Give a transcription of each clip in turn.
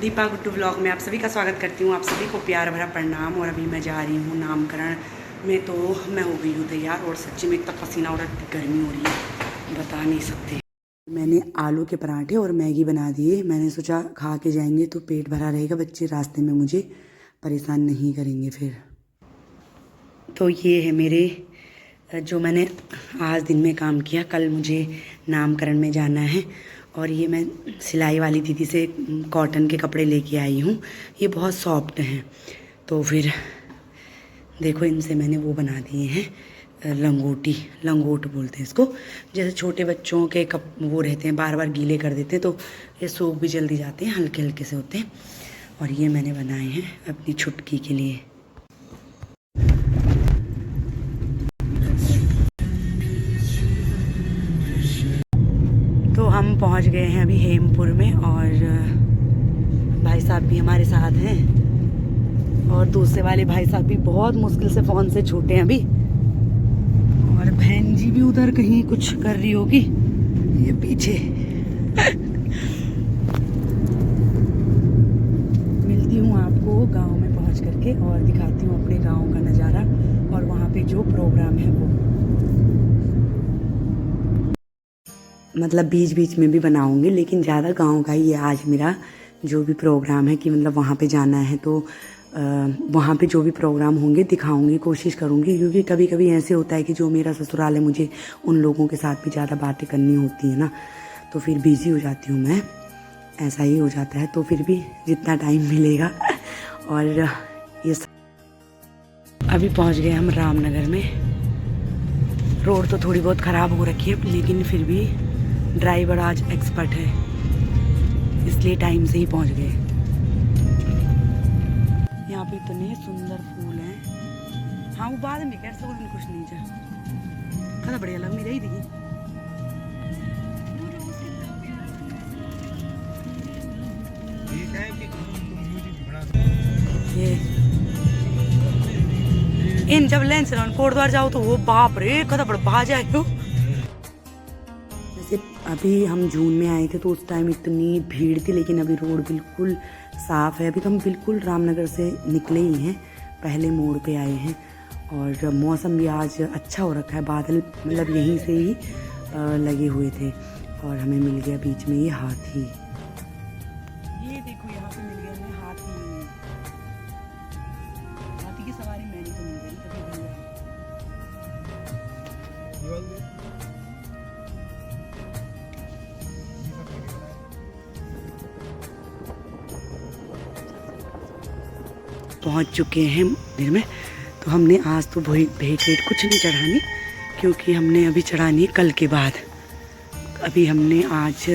Deepa Guddu vlog में आप सभी का स्वागत करती हूँ। आप सभी को प्यार भरा प्रणाम। और अभी मैं जा रही हूँ नामकरण में, तो मैं हो गई हूँ तैयार और सच्ची में इतना पसीना हो रहा है, गर्मी हो रही है, बता नहीं सकते। मैंने आलू के पराठे और मैगी बना दिए। मैंने सोचा खा के जाएंगे तो पेट भरा रहेगा, बच्चे रास्ते में मुझे परेशान नहीं करेंगे फिर। तो ये है मेरे जो मैंने आज दिन में काम किया। कल मुझे नामकरण में जाना है और ये मैं सिलाई वाली दीदी से कॉटन के कपड़े लेके आई हूँ। ये बहुत सॉफ्ट हैं। तो फिर देखो इनसे मैंने वो बना दिए हैं लंगोट बोलते हैं इसको। जैसे छोटे बच्चों के वो रहते हैं, बार बार गीले कर देते हैं तो ये सूख भी जल्दी जाते हैं, हल्के हल्के से होते हैं। और ये मैंने बनाए हैं अपनी छुटकी के लिए। तो हम पहुंच गए हैं अभी हेमपुर में और भाई साहब भी हमारे साथ हैं और दूसरे वाले भाई साहब भी बहुत मुश्किल से फ़ोन से छूटे हैं अभी। और बहन जी भी उधर कहीं कुछ कर रही होगी, ये पीछे। मिलती हूँ आपको गांव में पहुंच करके और दिखाती हूँ अपने गांव का नज़ारा और वहाँ पे जो प्रोग्राम है वो मतलब बीच बीच में भी बनाऊंगी, लेकिन ज़्यादा गांव का ही है आज मेरा जो भी प्रोग्राम है कि मतलब वहाँ पे जाना है। तो वहाँ पे जो भी प्रोग्राम होंगे दिखाऊंगी, कोशिश करूँगी, क्योंकि कभी कभी ऐसे होता है कि जो मेरा ससुराल है मुझे उन लोगों के साथ भी ज़्यादा बातें करनी होती है ना, तो फिर बिज़ी हो जाती हूँ मैं, ऐसा ही हो जाता है। तो फिर भी जितना टाइम मिलेगा। और ये अभी पहुँच गए हम रामनगर में। रोड तो थोड़ी बहुत ख़राब हो रखी है, लेकिन फिर भी ड्राइवर आज एक्सपर्ट है, इसलिए टाइम से ही पहुंच गए। यहाँ पे इतने सुंदर फूल हैं। हाँ वो बाद में कैसे दिन कुछ नहीं जा खड़ा बढ़िया लग नहीं रही थी। ये इन जब लेंस कोटद्वार जाओ तो वो बाप रे कदा बड़ा बाज आए हो। अभी हम जून में आए थे तो उस टाइम इतनी भीड़ थी, लेकिन अभी रोड बिल्कुल साफ़ है। अभी तो हम बिल्कुल रामनगर से निकले ही हैं, पहले मोड़ पे आए हैं। और मौसम भी आज अच्छा हो रखा है, बादल मतलब यहीं से ही लगे हुए थे। और हमें मिल गया बीच में ये हाथी। ये देखो यहाँ पे मिल गया हमें हाथी। हाथी की सवारी मैंने तो नहीं करी कभी। पहुंच चुके हैं मंदिर में। तो हमने आज तो भेंट कुछ नहीं चढ़ानी, क्योंकि हमने अभी चढ़ानी कल के बाद। अभी हमने आज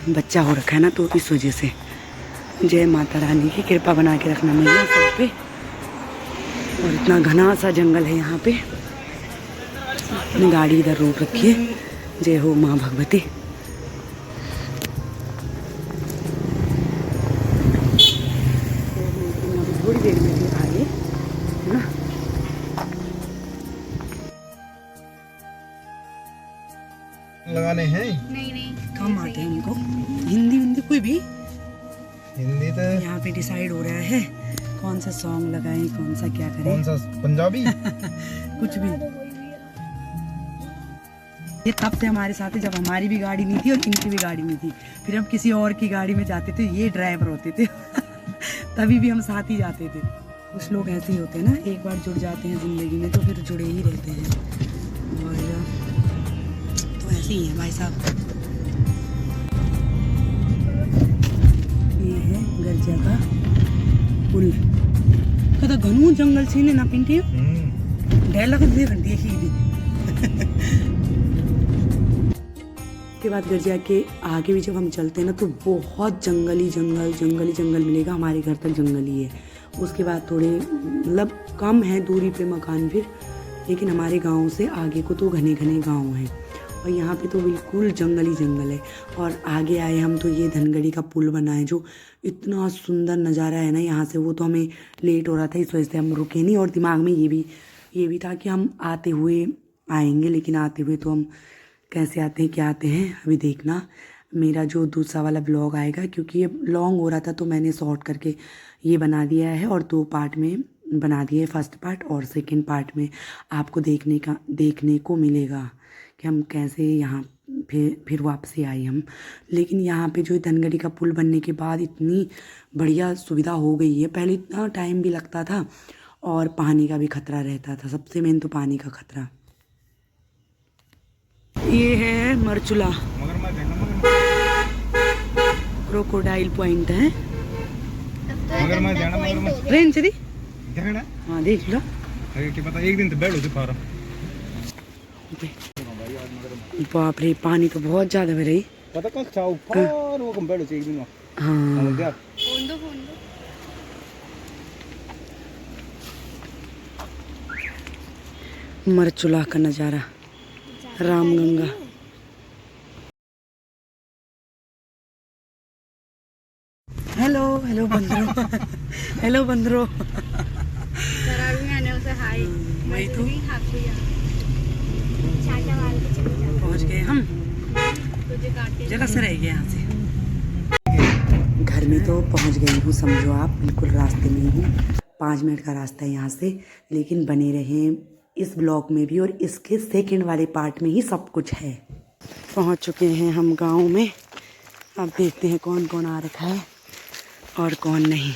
बच्चा हो रखा है ना, तो इस वजह से। जय माता रानी की कृपा बना के रखना मैया सब पे। और इतना घना सा जंगल है यहाँ पे। अपनी गाड़ी इधर रोक रखी है। जय हो माँ भगवती। थोड़ी देर में भी आगे है ना। लगाने हैं? नहीं कम आते हैं उनको। हिंदी कोई भी हिंदी तो यहाँ पे डिसाइड हो रहा है कौन सा सॉन्ग लगाएं, कौन सा क्या करें। कौन सा पंजाबी? कुछ भी। ये तब से हमारे साथ है जब हमारी भी गाड़ी नहीं थी और इनकी भी गाड़ी नहीं थी। फिर हम किसी और की गाड़ी में जाते थे, ये ड्राइवर होते थे। तभी भी हम साथ ही जाते थे। कुछ लोग ऐसे ही होते हैं ना, एक बार जुड़ जाते हैं ज़िंदगी में तो फिर जुड़े ही रहते हैं। और तो ऐसे ही है भाई साहब। ये है गर्जा का पुल। कदा घनू जंगल से ना पिंटी ढेर लग घंटी ही के बाद गर्जिया के आगे भी जब हम चलते हैं ना, तो बहुत जंगल मिलेगा। हमारे घर तक जंगल ही है। उसके बाद थोड़े मतलब कम है दूरी पे मकान फिर, लेकिन हमारे गांव से आगे को तो घने गांव हैं। और यहाँ पे तो बिल्कुल जंगल है। और आगे आए हम तो ये धनगढ़ी का पुल बना है, जो इतना सुंदर नज़ारा है ना यहाँ से। वो तो हमें लेट हो रहा था, इस वजह से हम रुके नहीं। और दिमाग में ये भी था कि हम आते हुए आएंगे, लेकिन आते हुए तो हम कैसे आते हैं क्या आते हैं अभी देखना। मेरा जो दूसरा वाला ब्लॉग आएगा, क्योंकि ये लॉन्ग हो रहा था तो मैंने शॉर्ट करके ये बना दिया है और 2 पार्ट में बना दिया है। फर्स्ट पार्ट और सेकंड पार्ट में आपको देखने को मिलेगा कि हम कैसे यहाँ फिर वापसी आई हम। लेकिन यहाँ पे जो धनगढ़ी का पुल बनने के बाद इतनी बढ़िया सुविधा हो गई है। पहले इतना टाइम भी लगता था और पानी का भी खतरा रहता था। सबसे मेन तो पानी का खतरा। ये है मरचुला क्रोकोडाइल पॉइंट है। ट्रेन चली हाँ देख लो। पता एक दिन तो बैठो से पारा। बाप रे पानी तो बहुत ज्यादा है रही। पता कौन चाव पार वो कम बैठो से एक दिन। हाँ मरचुला का नज़ारा, रामगंगा। हेलो हेलो बंदरो हेलो बंदरो। वही तो पहुंच गए हम। जरा से रह गए यहाँ से। घर में तो पहुंच गई हूँ समझो आप, बिल्कुल रास्ते में हूँ। 5 मिनट का रास्ता है यहाँ से। लेकिन बने रहें इस ब्लॉग में भी और इसके सेकंड वाले पार्ट में ही सब कुछ है। पहुंच चुके हैं हम गांव में। अब देखते हैं कौन कौन आ रखा है और कौन नहीं।